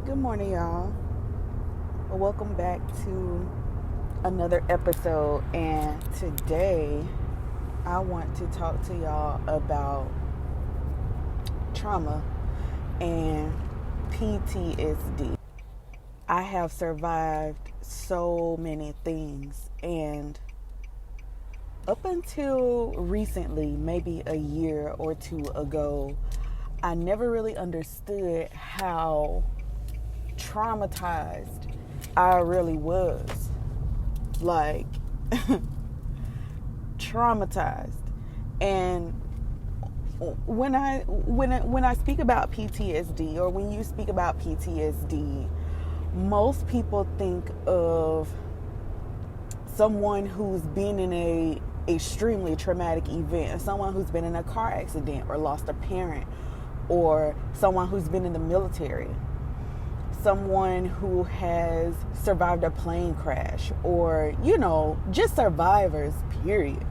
Good morning, y'all. Welcome back to another episode. And today I want to talk to y'all about trauma and PTSD. I have survived so many things, and up until recently, maybe a year or two ago, I never really understood how traumatized I really was. Like, traumatized. And when I speak about PTSD, or when you speak about PTSD, most people think of someone who's been in a extremely traumatic event, someone who's been in a car accident or lost a parent, or someone who's been in the military, someone who has survived a plane crash, or just survivors, period.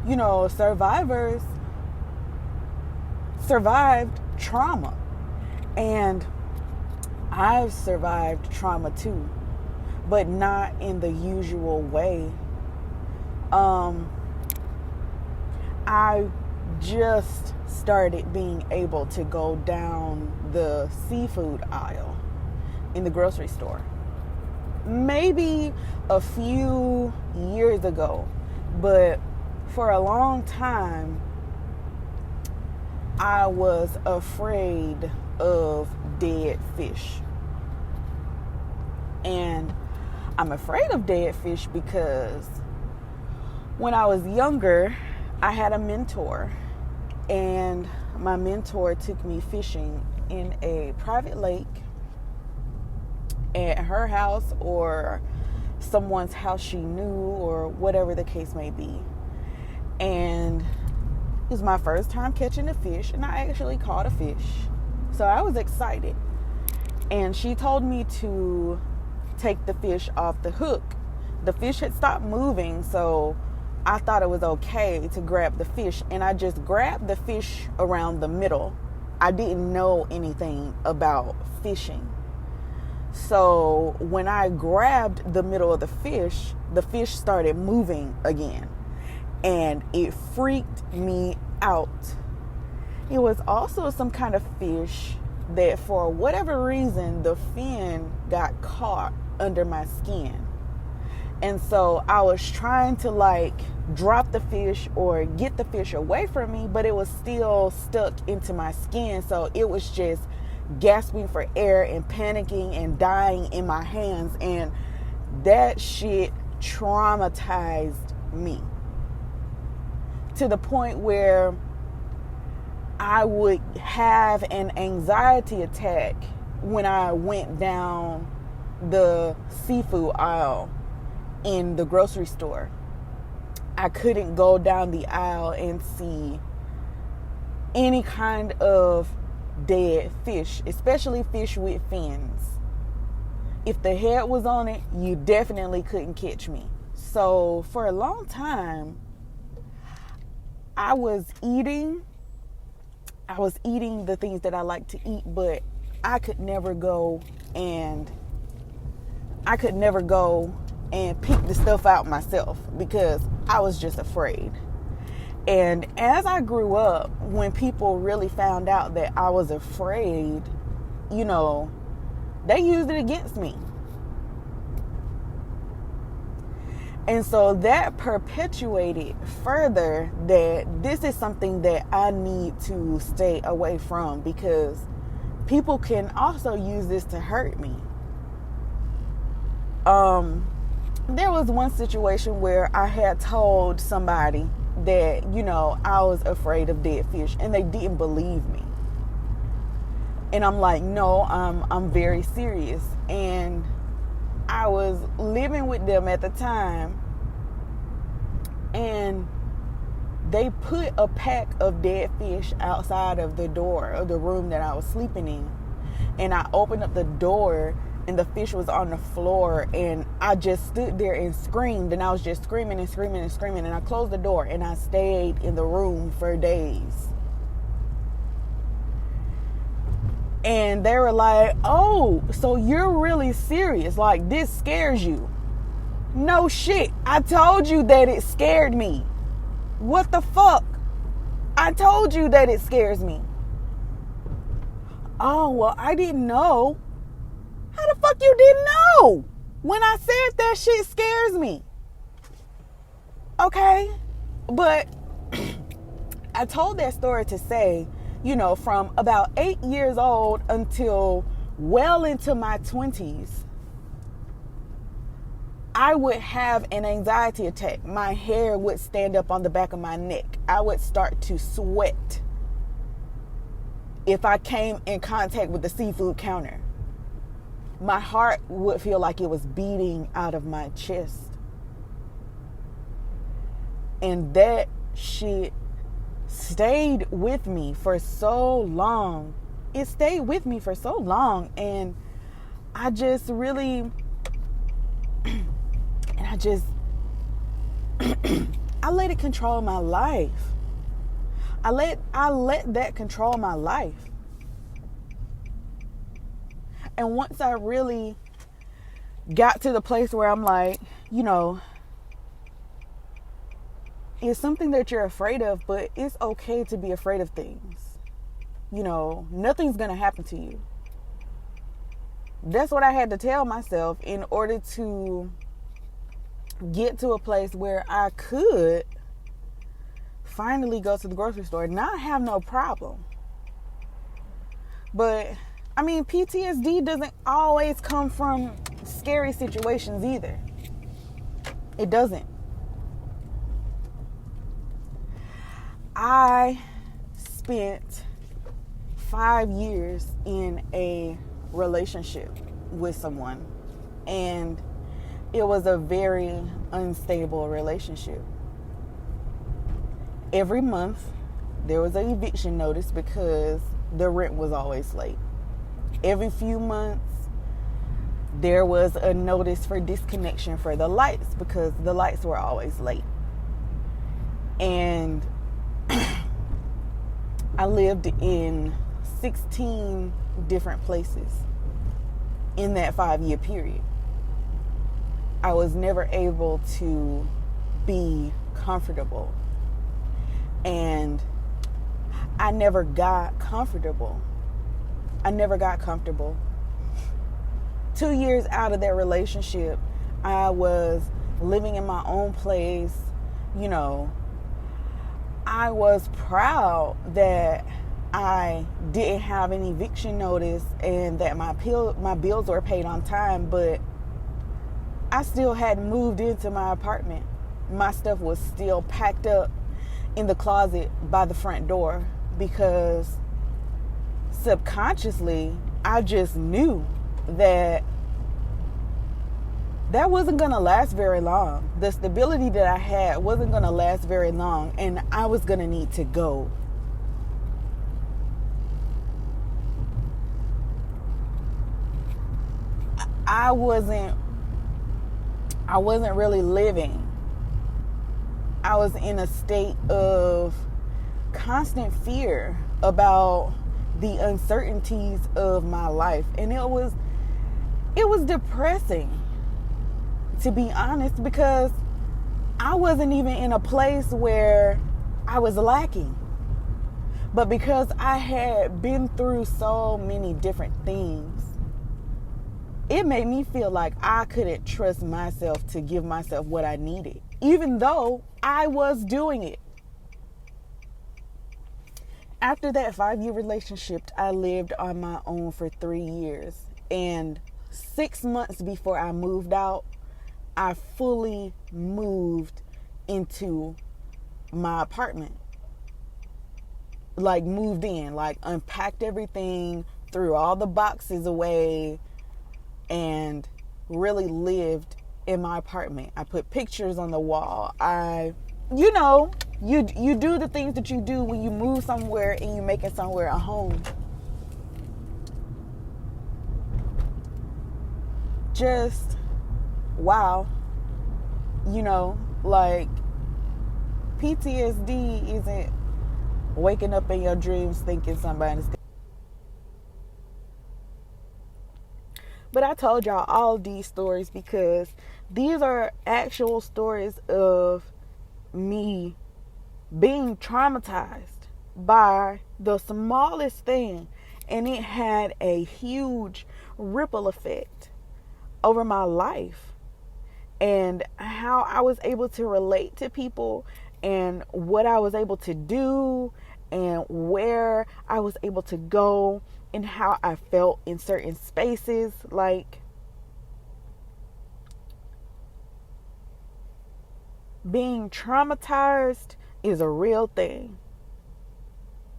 Survivors survived trauma, and I've survived trauma too, but not in the usual way. I just started being able to go down the seafood aisle in the grocery store maybe a few years ago, but for a long time I was afraid of dead fish. And I'm afraid of dead fish because when I was younger, I had a mentor, and my mentor took me fishing in a private lake at her house or someone's house she knew, or whatever the case may be. And it was my first time catching a fish, and I actually caught a fish. So I was excited. And she told me to take the fish off the hook. The fish had stopped moving, so I thought it was okay to grab the fish, and I just grabbed the fish around the middle. I didn't know anything about fishing. So when I grabbed the middle of the fish started moving again, and it freaked me out. It was also some kind of fish that, for whatever reason, the fin got caught under my skin. And so I was trying to drop the fish or get the fish away from me, but it was still stuck into my skin. So it was just gasping for air and panicking and dying in my hands. And that shit traumatized me to the point where I would have an anxiety attack when I went down the seafood aisle in the grocery store. I couldn't go down the aisle and see any kind of dead fish, especially fish with fins. If the head was on it, you definitely couldn't catch me. So for a long time, I was eating the things that I like to eat, but I could never go and pick the stuff out myself because I was just afraid. And as I grew up, when people really found out that I was afraid, they used it against me. And so that perpetuated further that this is something that I need to stay away from, because people can also use this to hurt me. There was one situation where I had told somebody that, I was afraid of dead fish, and they didn't believe me. And I'm like, no, I'm very serious. And I was living with them at the time, and they put a pack of dead fish outside of the door of the room that I was sleeping in. And I opened up the door, and the fish was on the floor, and I just stood there and screamed, and I was just screaming and screaming and screaming, and I closed the door, and I stayed in the room for days. And they were like, oh, so you're really serious? Like, this scares you? No shit. I told you that it scared me. What the fuck? I told you that it scares me. Oh, well, I didn't know. How the fuck you didn't know? When I said that shit scares me. Okay? But I told that story to say, from about 8 years old until well into my 20s, I would have an anxiety attack. My hair would stand up on the back of my neck. I would start to sweat if I came in contact with the seafood counter. My heart would feel like it was beating out of my chest. And that shit stayed with me for so long. It stayed with me for so long. And I just really... I let it control my life. I let that control my life. And once I really got to the place where I'm like, it's something that you're afraid of, but it's okay to be afraid of things. Nothing's going to happen to you. That's what I had to tell myself in order to get to a place where I could finally go to the grocery store and not have no problem. But PTSD doesn't always come from scary situations either. It doesn't. I spent 5 years in a relationship with someone, and it was a very unstable relationship. Every month there was an eviction notice because the rent was always late. Every few months there was a notice for disconnection for the lights because the lights were always late. And I lived in 16 different places in that 5-year period. I was never able to be comfortable. And I never got comfortable. 2 years out of that relationship, I was living in my own place. I was proud that I didn't have an eviction notice and that my bills were paid on time, but I still hadn't moved into my apartment. My stuff was still packed up in the closet by the front door because subconsciously I just knew that wasn't going to last very long. The stability that I had wasn't going to last very long, and I was going to need to go. I wasn't really living. I was in a state of constant fear about the uncertainties of my life, and it was depressing, to be honest, because I wasn't even in a place where I was lacking. But because I had been through so many different things, it made me feel like I couldn't trust myself to give myself what I needed, even though I was doing it. After that 5-year relationship, I lived on my own for 3 years. And 6 months before I moved out, I fully moved into my apartment. Like, moved in, like unpacked everything, threw all the boxes away, and really lived in my apartment. I put pictures on the wall. You do the things that you do when you move somewhere and you make it somewhere a home. Just, wow. Like, PTSD isn't waking up in your dreams thinking somebody's But I told y'all all these stories because these are actual stories of me being traumatized by the smallest thing, and it had a huge ripple effect over my life, and how I was able to relate to people, and what I was able to do, and where I was able to go, and how I felt in certain spaces. Like, being traumatized is a real thing.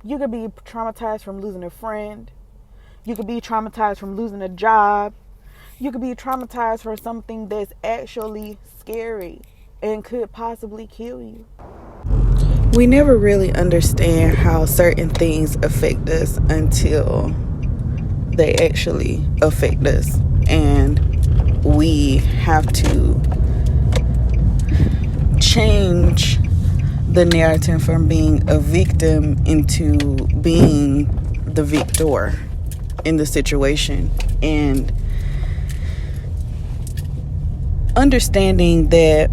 You could be traumatized from losing a friend. You could be traumatized from losing a job. You could be traumatized for something that's actually scary and could possibly kill you. We never really understand how certain things affect us until they actually affect us. And we have to change the narrative from being a victim into being the victor in the situation, and understanding that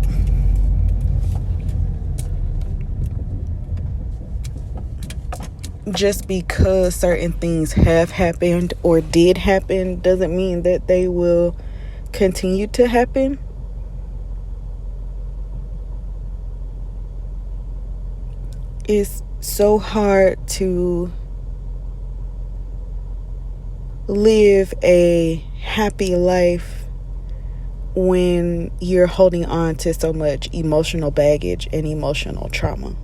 just because certain things have happened or did happen doesn't mean that they will continue to happen. It's so hard to live a happy life when you're holding on to so much emotional baggage and emotional trauma.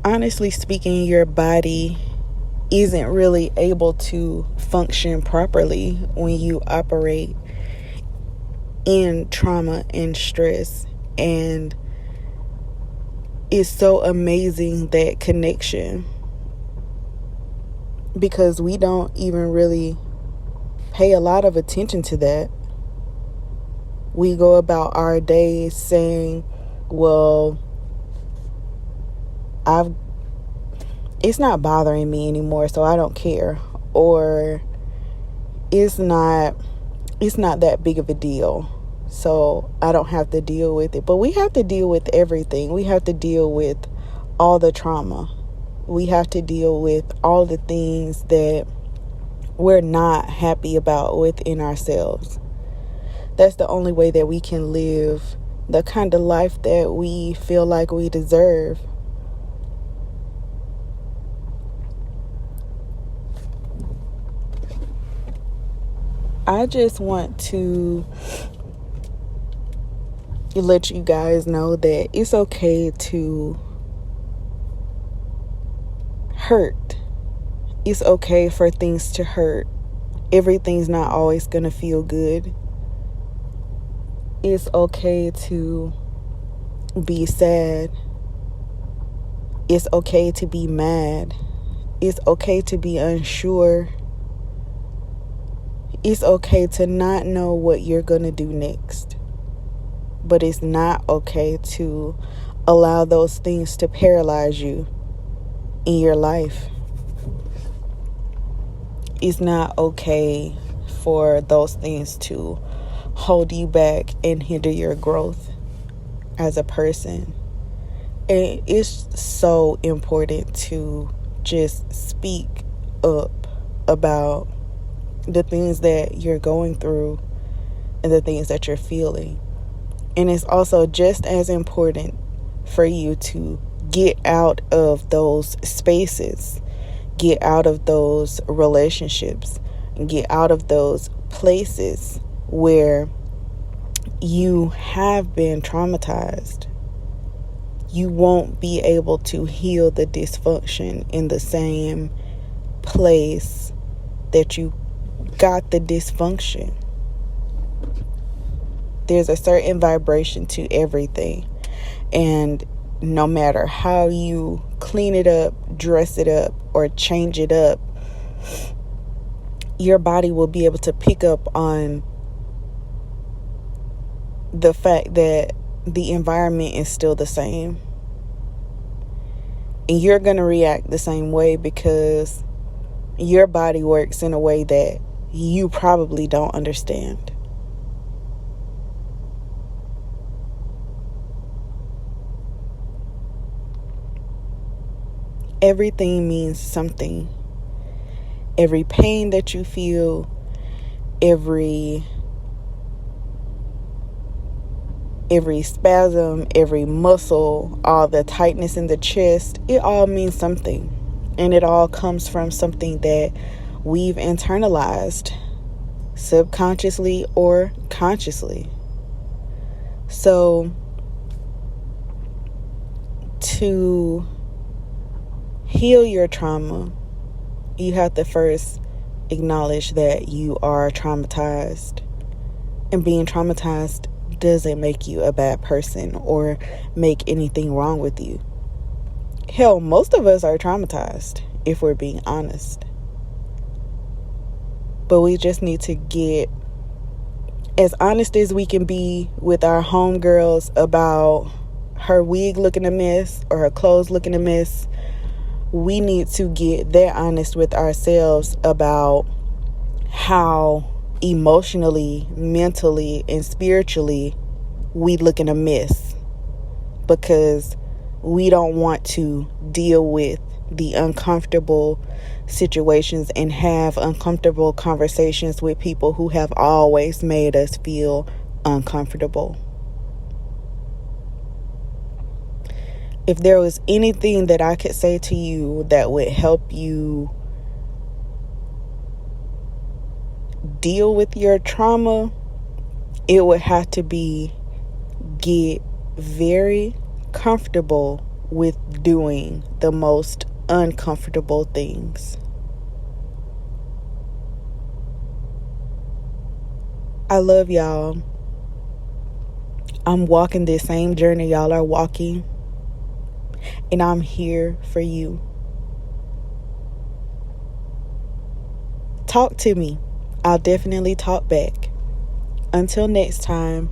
Honestly speaking, your body isn't really able to function properly when you operate in trauma and stress. And it's so amazing, that connection, because we don't even really pay a lot of attention to that. We go about our days saying, well, it's not bothering me anymore, so I don't care, or it's not that big of a deal, so I don't have to deal with it. But we have to deal with everything. We have to deal with all the trauma. We have to deal with all the things that we're not happy about within ourselves. That's the only way that we can live the kind of life that we feel like we deserve. I just want to let you guys know that it's okay to hurt. It's okay for things to hurt. Everything's not always going to feel good. It's okay to be sad. It's okay to be mad. It's okay to be unsure. It's okay to not know what you're going to do next. But it's not okay to allow those things to paralyze you in your life. It's not okay for those things to hold you back and hinder your growth as a person. And it's so important to just speak up about the things that you're going through and the things that you're feeling. And it's also just as important for you to get out of those spaces, get out of those relationships, and get out of those places where you have been traumatized. You won't be able to heal the dysfunction in the same place that you got the dysfunction. There's a certain vibration to everything. And no matter how you clean it up, dress it up, or change it up, your body will be able to pick up on the fact that the environment is still the same. And you're going to react the same way because your body works in a way that you probably don't understand. Everything means something. Every pain that you feel, every spasm, every muscle, all the tightness in the chest, it all means something. And it all comes from something that we've internalized, subconsciously or consciously. So, to heal your trauma, you have to first acknowledge that you are traumatized. And being traumatized doesn't make you a bad person or make anything wrong with you. Hell, most of us are traumatized, if we're being honest. But we just need to get as honest as we can be with our homegirls about her wig looking a mess or her clothes looking a mess. We need to get that honest with ourselves about how emotionally, mentally, and spiritually we look in a mess, because we don't want to deal with the uncomfortable situations and have uncomfortable conversations with people who have always made us feel uncomfortable. If there was anything that I could say to you that would help you deal with your trauma, it would have to be get very comfortable with doing the most uncomfortable things. I love y'all. I'm walking this same journey y'all are walking, and I'm here for you. Talk to me. I'll definitely talk back. Until next time.